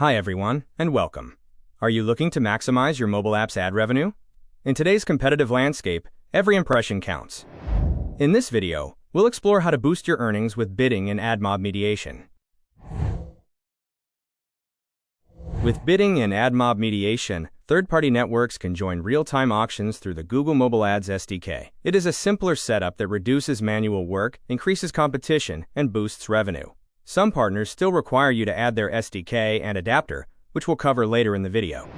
Hi everyone, and welcome. Are you looking to maximize your mobile app's ad revenue? In today's competitive landscape, every impression counts. In this video, we'll explore how to boost your earnings with bidding and AdMob mediation. With bidding and AdMob mediation, third-party networks can join real-time auctions through the Google Mobile Ads SDK. It is a simpler setup that reduces manual work, increases competition, and boosts revenue. Some partners still require you to add their SDK and adapter, which we'll cover later in the video.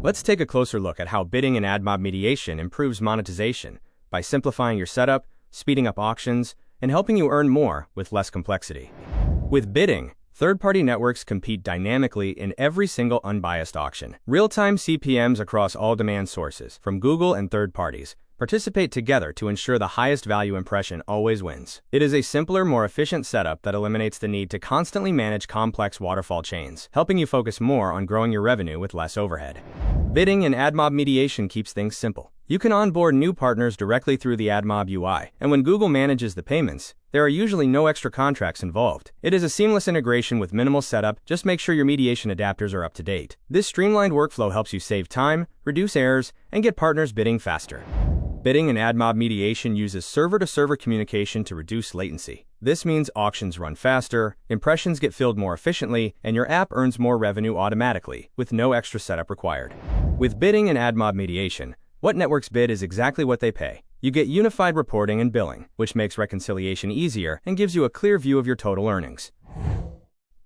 Let's take a closer look at how bidding and AdMob mediation improves monetization by simplifying your setup, speeding up auctions, and helping you earn more with less complexity. With bidding, third-party networks compete dynamically in every single unbiased auction. Real-time CPMs across all demand sources, from Google and third parties, participate together to ensure the highest value impression always wins. It is a simpler, more efficient setup that eliminates the need to constantly manage complex waterfall chains, helping you focus more on growing your revenue with less overhead. Bidding and AdMob mediation keeps things simple. You can onboard new partners directly through the AdMob UI, and when Google manages the payments, there are usually no extra contracts involved. It is a seamless integration with minimal setup. Just make sure your mediation adapters are up to date. This streamlined workflow helps you save time, reduce errors, and get partners bidding faster. Bidding and AdMob mediation uses server-to-server communication to reduce latency. This means auctions run faster, impressions get filled more efficiently, and your app earns more revenue automatically, with no extra setup required. With bidding and AdMob mediation, what networks bid is exactly what they pay. You get unified reporting and billing, which makes reconciliation easier and gives you a clear view of your total earnings.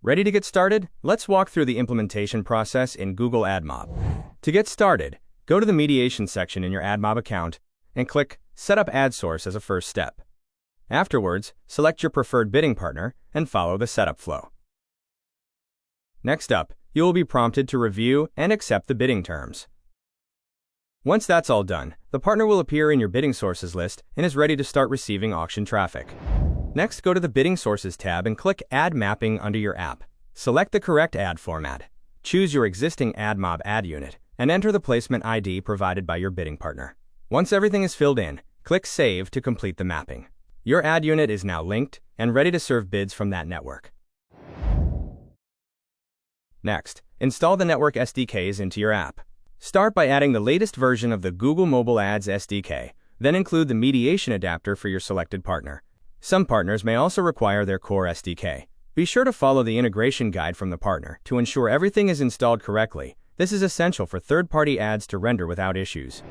Ready to get started? Let's walk through the implementation process in Google AdMob. To get started, go to the mediation section in your AdMob account and click Set up Ad Source as a first step. Afterwards, select your preferred bidding partner and follow the setup flow. Next up, you will be prompted to review and accept the bidding terms. Once that's all done, the partner will appear in your bidding sources list and is ready to start receiving auction traffic. Next, go to the Bidding Sources tab and click Ad Mapping under your app. Select the correct ad format. Choose your existing AdMob ad unit and enter the placement ID provided by your bidding partner. Once everything is filled in, click Save to complete the mapping. Your ad unit is now linked and ready to serve bids from that network. Next, install the network SDKs into your app. Start by adding the latest version of the Google Mobile Ads SDK, then include the mediation adapter for your selected partner. Some partners may also require their core SDK. Be sure to follow the integration guide from the partner to ensure everything is installed correctly. This is essential for third-party ads to render without issues.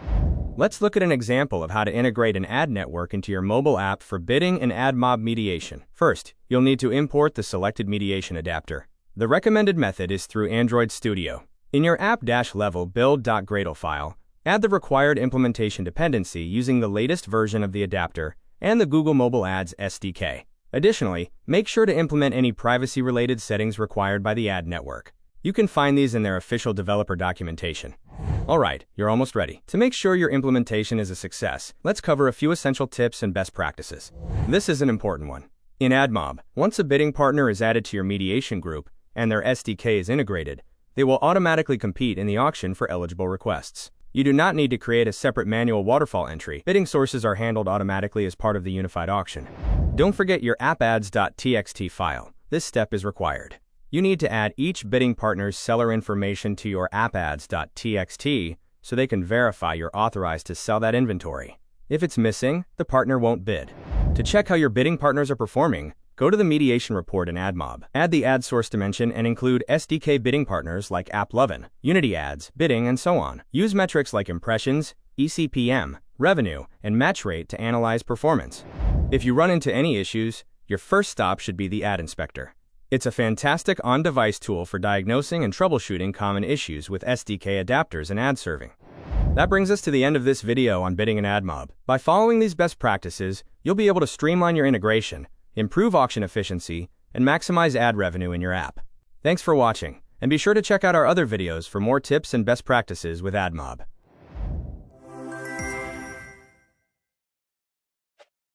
Let's look at an example of how to integrate an ad network into your mobile app for bidding and AdMob mediation. First, you'll need to import the selected mediation adapter. The recommended method is through Android Studio. In your app-level build.gradle file, add the required implementation dependency using the latest version of the adapter and the Google Mobile Ads SDK. Additionally, make sure to implement any privacy-related settings required by the ad network. You can find these in their official developer documentation. Alright, you're almost ready. To make sure your implementation is a success, let's cover a few essential tips and best practices. This is an important one. In AdMob, once a bidding partner is added to your mediation group and their SDK is integrated, they will automatically compete in the auction for eligible requests. You do not need to create a separate manual waterfall entry. Bidding sources are handled automatically as part of the unified auction. Don't forget your appads.txt file. This step is required. You need to add each bidding partner's seller information to your appads.txt so they can verify you're authorized to sell that inventory. If it's missing, the partner won't bid. To check how your bidding partners are performing, go to the mediation report in AdMob. Add the ad source dimension and include SDK bidding partners like AppLovin, Unity Ads, Bidding, and so on. Use metrics like impressions, eCPM, revenue, and match rate to analyze performance. If you run into any issues, your first stop should be the Ad Inspector. It's a fantastic on-device tool for diagnosing and troubleshooting common issues with SDK adapters and ad serving. That brings us to the end of this video on bidding and AdMob. By following these best practices, you'll be able to streamline your integration, improve auction efficiency, and maximize ad revenue in your app. Thanks for watching, and be sure to check out our other videos for more tips and best practices with AdMob.